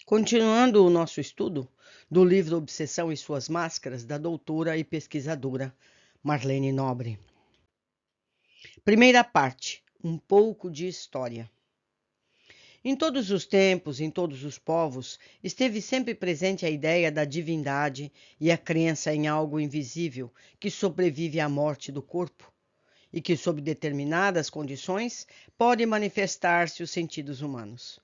Continuando o nosso estudo do livro Obsessão e Suas Máscaras, da doutora e pesquisadora Marlene Nobre. Primeira parte, um pouco de história. Em todos os tempos, em todos os povos, esteve sempre presente a ideia da divindade e a crença em algo invisível que sobrevive à morte do corpo e que, sob determinadas condições, pode manifestar-se os sentidos humanos.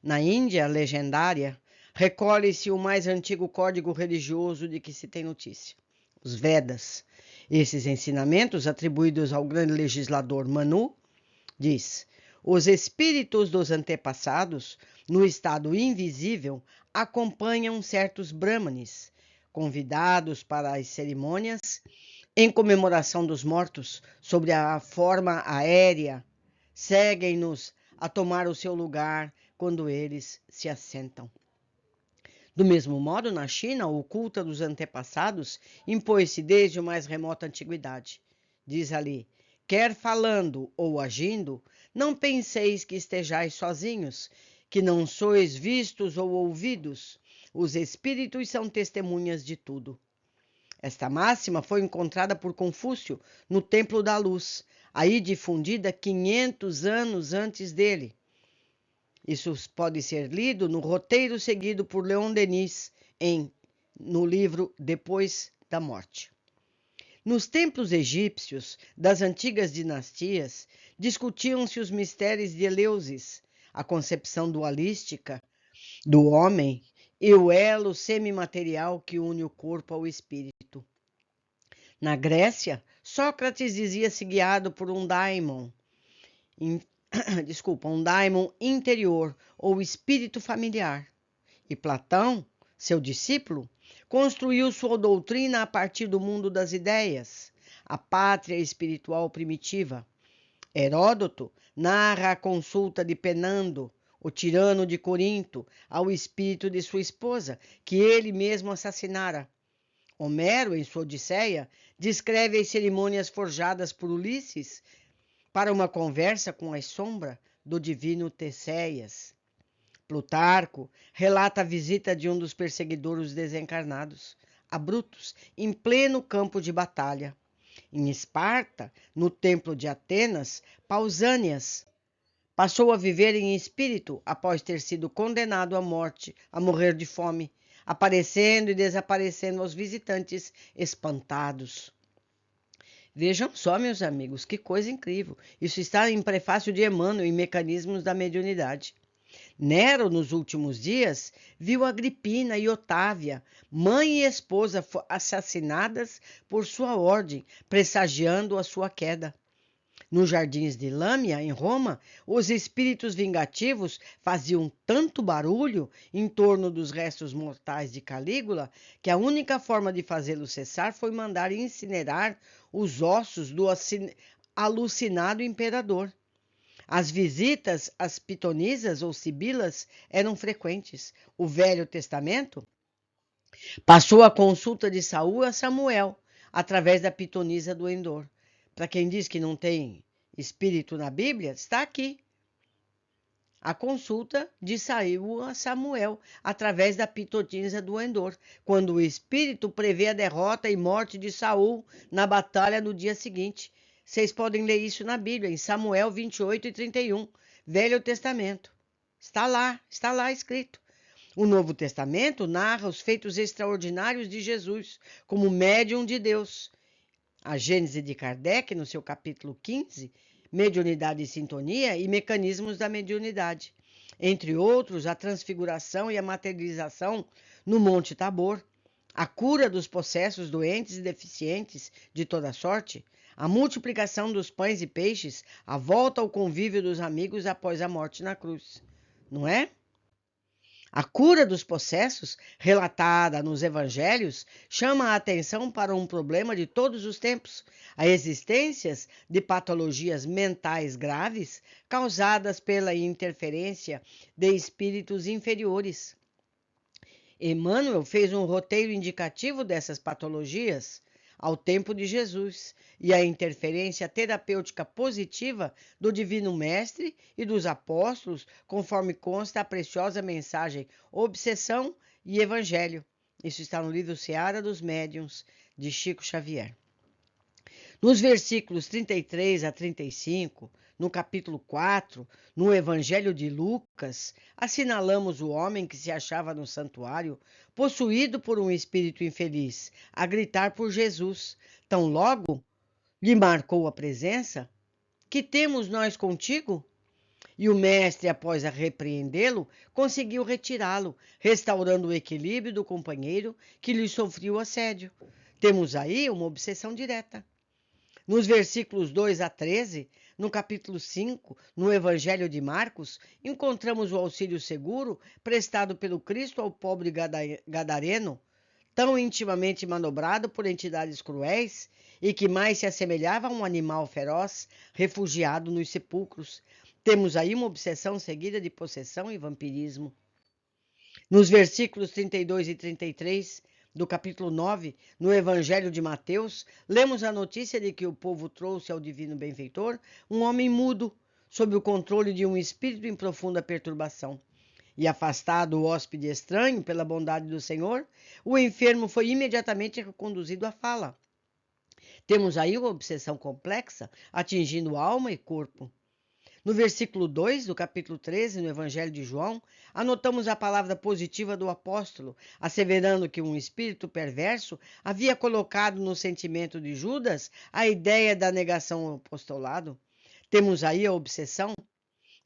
Na Índia legendária, recolhe-se o mais antigo código religioso de que se tem notícia, os Vedas. Esses ensinamentos, atribuídos ao grande legislador Manu, diz: os espíritos dos antepassados, no estado invisível, acompanham certos brahmanes, convidados para as cerimônias em comemoração dos mortos, sobre a forma aérea, seguem-nos a tomar o seu lugar quando eles se assentam. Do mesmo modo, na China, o culto dos antepassados impôs-se desde a mais remota antiguidade. Diz ali: quer falando ou agindo, não penseis que estejais sozinhos, que não sois vistos ou ouvidos. Os espíritos são testemunhas de tudo. Esta máxima foi encontrada por Confúcio no Templo da Luz, aí difundida 500 anos antes dele. Isso pode ser lido no roteiro seguido por Leon Denis no livro Depois da Morte. Nos templos egípcios das antigas dinastias, discutiam-se os mistérios de Eleusis, a concepção dualística do homem e o elo semimaterial que une o corpo ao espírito. Na Grécia, Sócrates dizia-se guiado por um daimon, um daimon interior ou espírito familiar. E Platão, seu discípulo, construiu sua doutrina a partir do mundo das ideias, a pátria espiritual primitiva. Heródoto narra a consulta de Penando, o tirano de Corinto, ao espírito de sua esposa, que ele mesmo assassinara. Homero, em sua Odisseia, descreve as cerimônias forjadas por Ulisses para uma conversa com a sombra do divino Teséias. Plutarco relata a visita de um dos perseguidores desencarnados, a Brutus, em pleno campo de batalha. Em Esparta, no templo de Atenas, Pausânias passou a viver em espírito após ter sido condenado à morte, a morrer de fome, aparecendo e desaparecendo aos visitantes espantados. Vejam só, meus amigos, que coisa incrível. Isso está em prefácio de Emmanuel em Mecanismos da Mediunidade. Nero, nos últimos dias, viu Agripina e Otávia, mãe e esposa, assassinadas por sua ordem, pressagiando a sua queda. Nos jardins de Lâmia, em Roma, os espíritos vingativos faziam tanto barulho em torno dos restos mortais de Calígula que a única forma de fazê-los cessar foi mandar incinerar os ossos do alucinado imperador. As visitas às pitonisas ou sibilas eram frequentes. O Velho Testamento passou a consulta de Saul a Samuel, através da pitonisa do Endor. Para quem diz que não tem espírito na Bíblia, está aqui. A consulta de Saul a Samuel, através da pitonisa do Endor, quando o espírito prevê a derrota e morte de Saul na batalha no dia seguinte. Vocês podem ler isso na Bíblia, em Samuel 28 e 31, Velho Testamento. Está lá escrito. O Novo Testamento narra os feitos extraordinários de Jesus como médium de Deus. A Gênese de Kardec, no seu capítulo 15, Mediunidade e Sintonia e Mecanismos da Mediunidade. Entre outros, a transfiguração e a materialização no Monte Tabor, a cura dos possessos doentes e deficientes de toda sorte, a multiplicação dos pães e peixes, a volta ao convívio dos amigos após a morte na cruz. Não é? A cura dos possessos, relatada nos evangelhos, chama a atenção para um problema de todos os tempos, a existência de patologias mentais graves causadas pela interferência de espíritos inferiores. Emmanuel fez um roteiro indicativo dessas patologias ao tempo de Jesus e a interferência terapêutica positiva do Divino Mestre e dos apóstolos, conforme consta a preciosa mensagem Obsessão e Evangelho. Isso está no livro Seara dos Médiuns, de Chico Xavier. Nos versículos 33 a 35, no capítulo 4, no Evangelho de Lucas, assinalamos o homem que se achava no santuário, possuído por um espírito infeliz, a gritar por Jesus. Tão logo lhe marcou a presença: que temos nós contigo? E o mestre, após a repreendê-lo, conseguiu retirá-lo, restaurando o equilíbrio do companheiro que lhe sofreu assédio. Temos aí uma obsessão direta. Nos versículos 2 a 13, no capítulo 5, no Evangelho de Marcos, encontramos o auxílio seguro prestado pelo Cristo ao pobre gadareno, tão intimamente manobrado por entidades cruéis e que mais se assemelhava a um animal feroz refugiado nos sepulcros. Temos aí uma obsessão seguida de possessão e vampirismo. Nos versículos 32 e 33 do capítulo 9, no Evangelho de Mateus, lemos a notícia de que o povo trouxe ao divino benfeitor um homem mudo, sob o controle de um espírito em profunda perturbação. E afastado o hóspede estranho pela bondade do Senhor, o enfermo foi imediatamente reconduzido à fala. Temos aí uma obsessão complexa, atingindo alma e corpo. No versículo 2 do capítulo 13, no Evangelho de João, anotamos a palavra positiva do apóstolo, asseverando que um espírito perverso havia colocado no sentimento de Judas a ideia da negação ao apostolado. Temos aí a obsessão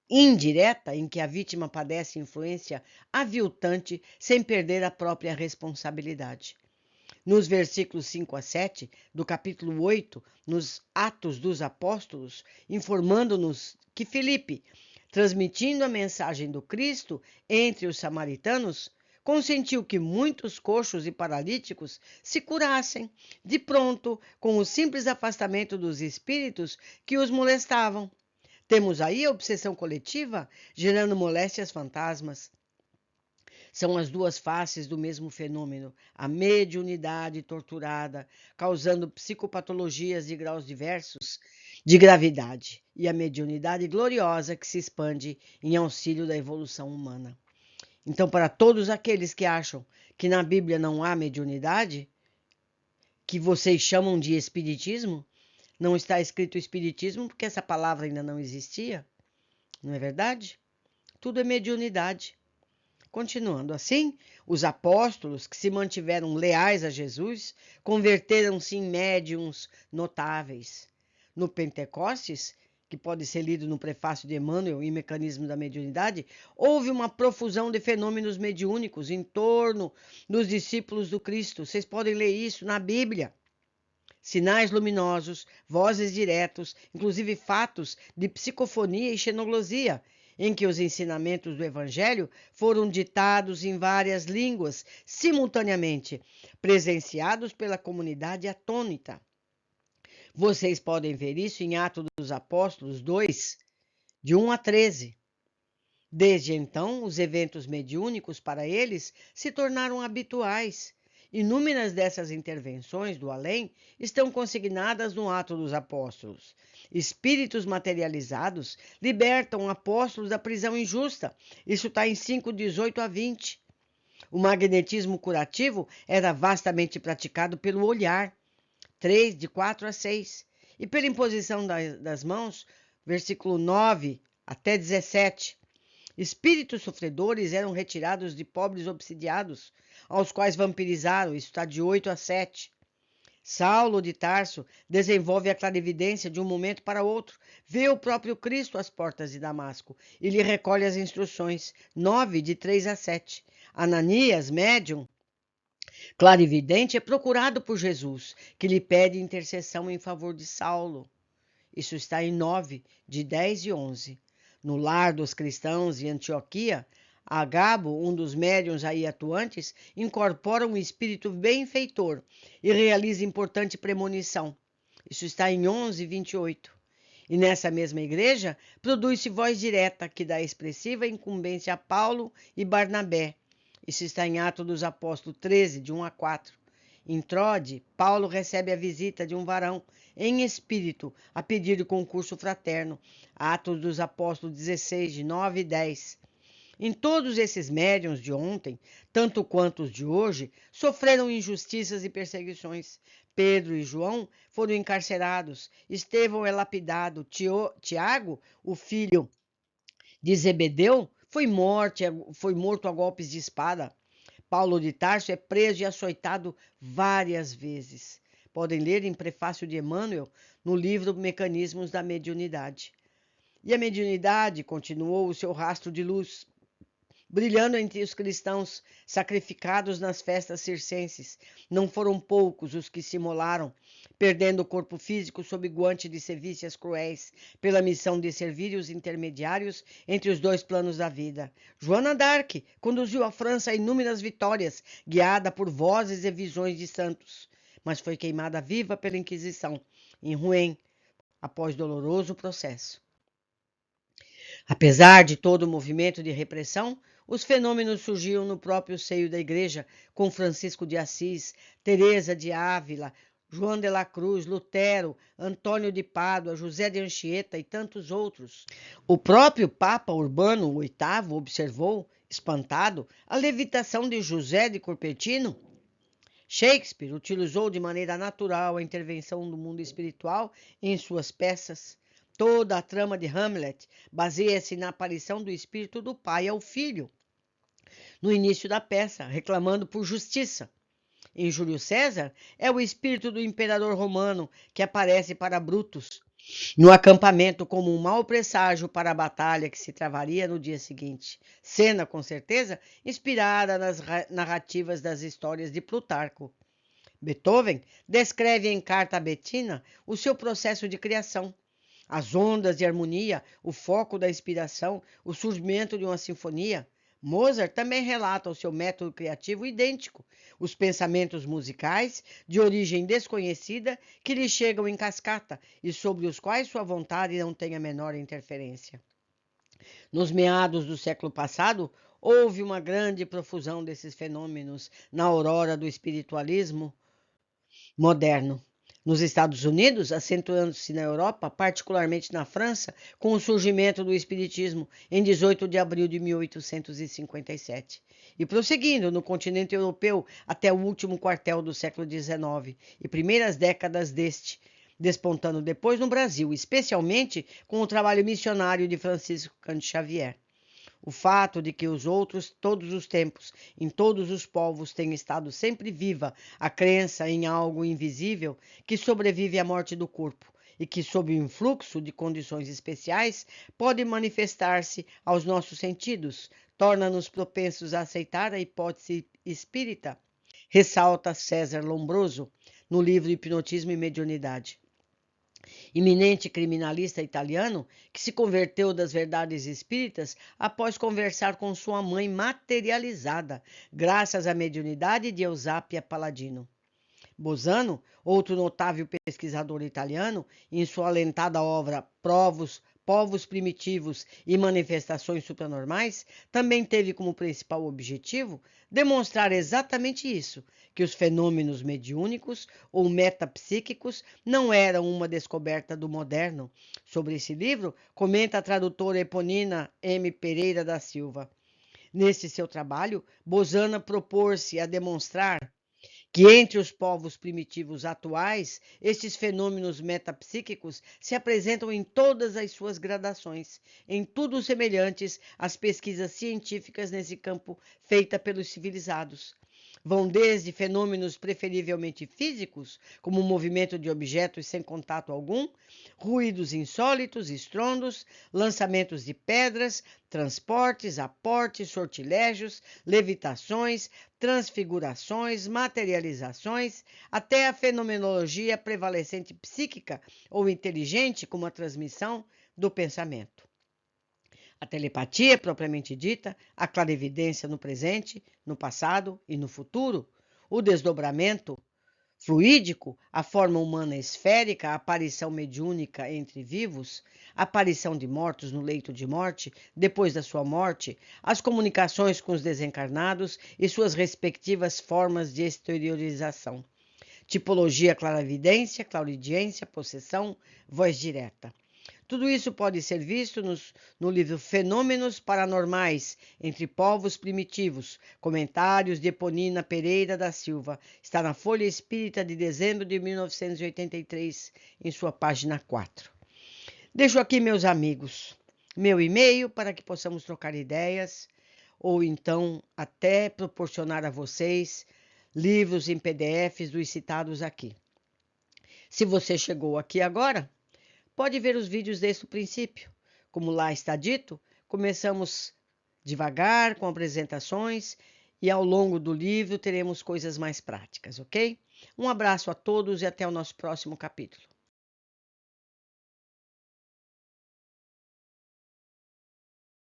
indireta em que a vítima padece influência aviltante sem perder a própria responsabilidade. Nos versículos 5 a 7 do capítulo 8, nos Atos dos Apóstolos, informando-nos que Filipe, transmitindo a mensagem do Cristo entre os samaritanos, consentiu que muitos coxos e paralíticos se curassem, de pronto, com o simples afastamento dos espíritos que os molestavam. Temos aí a obsessão coletiva, gerando moléstias fantasmas. São as duas faces do mesmo fenômeno, a mediunidade torturada, causando psicopatologias de graus diversos de gravidade, e a mediunidade gloriosa que se expande em auxílio da evolução humana. Então, para todos aqueles que acham que na Bíblia não há mediunidade, que vocês chamam de espiritismo, não está escrito espiritismo porque essa palavra ainda não existia, não é verdade? Tudo é mediunidade. Continuando assim, os apóstolos que se mantiveram leais a Jesus converteram-se em médiuns notáveis. No Pentecostes, que pode ser lido no prefácio de Emmanuel e Mecanismo da Mediunidade, houve uma profusão de fenômenos mediúnicos em torno dos discípulos do Cristo. Vocês podem ler isso na Bíblia. Sinais luminosos, vozes diretos, inclusive fatos de psicofonia e xenoglosia, em que os ensinamentos do Evangelho foram ditados em várias línguas, simultaneamente, presenciados pela comunidade atônita. Vocês podem ver isso em Atos dos Apóstolos 2, de 1 a 13. Desde então, os eventos mediúnicos para eles se tornaram habituais. Inúmeras dessas intervenções do além estão consignadas no Ato dos Apóstolos. Espíritos materializados libertam apóstolos da prisão injusta. Isso está em 5:18 a 20. O magnetismo curativo era vastamente praticado pelo olhar. 3, de 4 a 6. E pela imposição das mãos, versículo 9 até 17. Espíritos sofredores eram retirados de pobres obsidiados, aos quais vampirizaram, isso está de 8 a 7. Saulo de Tarso desenvolve a clarividência de um momento para outro, vê o próprio Cristo às portas de Damasco e lhe recolhe as instruções, 9, de 3 a 7. Ananias, médium, clarividente, é procurado por Jesus, que lhe pede intercessão em favor de Saulo. Isso está em 9, de 10 e 11. No lar dos cristãos em Antioquia, Agabo, um dos médiuns aí atuantes, incorpora um espírito benfeitor e realiza importante premonição. Isso está em 11, 28. E nessa mesma igreja, produz-se voz direta, que dá expressiva incumbência a Paulo e Barnabé. Isso está em Atos dos Apóstolos 13, de 1 a 4. Em Trode, Paulo recebe a visita de um varão em espírito a pedir o concurso fraterno. Atos dos Apóstolos 16, de 9 e 10. Em todos esses médiuns de ontem, tanto quanto os de hoje, sofreram injustiças e perseguições. Pedro e João foram encarcerados, Estevão é lapidado, Tiago, o filho de Zebedeu, foi morto a golpes de espada. Paulo de Tarso é preso e açoitado várias vezes. Podem ler em prefácio de Emmanuel no livro Mecanismos da Mediunidade. E a mediunidade continuou o seu rastro de luz, brilhando entre os cristãos sacrificados nas festas circenses. Não foram poucos os que se imolaram, perdendo o corpo físico sob guante de sevícias cruéis, pela missão de servir os intermediários entre os dois planos da vida. Joana d'Arc conduziu a França a inúmeras vitórias, guiada por vozes e visões de santos, mas foi queimada viva pela Inquisição, em Rouen, após doloroso processo. Apesar de todo o movimento de repressão, os fenômenos surgiam no próprio seio da Igreja, com Francisco de Assis, Teresa de Ávila, João de la Cruz, Lutero, Antônio de Pádua, José de Anchieta e tantos outros. O próprio Papa Urbano VIII observou, espantado, a levitação de José de Cupertino. Shakespeare utilizou de maneira natural a intervenção do mundo espiritual em suas peças. Toda a trama de Hamlet baseia-se na aparição do espírito do pai ao filho, no início da peça, reclamando por justiça. Em Júlio César, é o espírito do imperador romano que aparece para Brutus, no acampamento como um mau presságio para a batalha que se travaria no dia seguinte. Cena, com certeza, inspirada nas narrativas das histórias de Plutarco. Beethoven descreve em Carta a Bettina o seu processo de criação. As ondas de harmonia, o foco da inspiração, o surgimento de uma sinfonia. Mozart também relata o seu método criativo idêntico, os pensamentos musicais de origem desconhecida que lhe chegam em cascata e sobre os quais sua vontade não tem a menor interferência. Nos meados do século passado, houve uma grande profusão desses fenômenos na aurora do espiritualismo moderno. Nos Estados Unidos, acentuando-se na Europa, particularmente na França, com o surgimento do Espiritismo em 18 de abril de 1857. E prosseguindo no continente europeu até o último quartel do século XIX e primeiras décadas deste, despontando depois no Brasil, especialmente com o trabalho missionário de Francisco Cândido Xavier. O fato de que os outros, todos os tempos, em todos os povos, tem estado sempre viva a crença em algo invisível que sobrevive à morte do corpo e que, sob o influxo de condições especiais, pode manifestar-se aos nossos sentidos, torna-nos propensos a aceitar a hipótese espírita, ressalta César Lombroso no livro Hipnotismo e Mediunidade. Eminente criminalista italiano que se converteu das verdades espíritas após conversar com sua mãe materializada, graças à mediunidade de Eusápia Paladino. Bolzano, outro notável pesquisador italiano, em sua alentada obra Povos Primitivos e Manifestações Supranormais, também teve como principal objetivo demonstrar exatamente isso, que os fenômenos mediúnicos ou metapsíquicos não eram uma descoberta do moderno. Sobre esse livro, comenta a tradutora Eponina M. Pereira da Silva. Nesse seu trabalho, Bolzano propôs-se a demonstrar que entre os povos primitivos atuais, estes fenômenos metapsíquicos se apresentam em todas as suas gradações, em tudo semelhantes às pesquisas científicas nesse campo feitas pelos civilizados. Vão desde fenômenos preferivelmente físicos, como o movimento de objetos sem contato algum, ruídos insólitos, estrondos, lançamentos de pedras, transportes, aportes, sortilégios, levitações, transfigurações, materializações, até a fenomenologia prevalecente psíquica ou inteligente, como a transmissão do pensamento. A telepatia propriamente dita, a clarividência no presente, no passado e no futuro, o desdobramento fluídico, a forma humana esférica, a aparição mediúnica entre vivos, a aparição de mortos no leito de morte, depois da sua morte, as comunicações com os desencarnados e suas respectivas formas de exteriorização. tipologia, clarividência, clariaudiência, possessão, voz direta. Tudo isso pode ser visto no livro Fenômenos Paranormais entre Povos Primitivos, comentários de Eponina Pereira da Silva. Está na Folha Espírita de dezembro de 1983, em sua página 4. Deixo aqui, meus amigos, meu e-mail para que possamos trocar ideias ou então até proporcionar a vocês livros em PDFs dos citados aqui. Se você chegou aqui agora, pode ver os vídeos desde o princípio. Como lá está dito, começamos devagar com apresentações e ao longo do livro teremos coisas mais práticas, ok? Um abraço a todos e até o nosso próximo capítulo.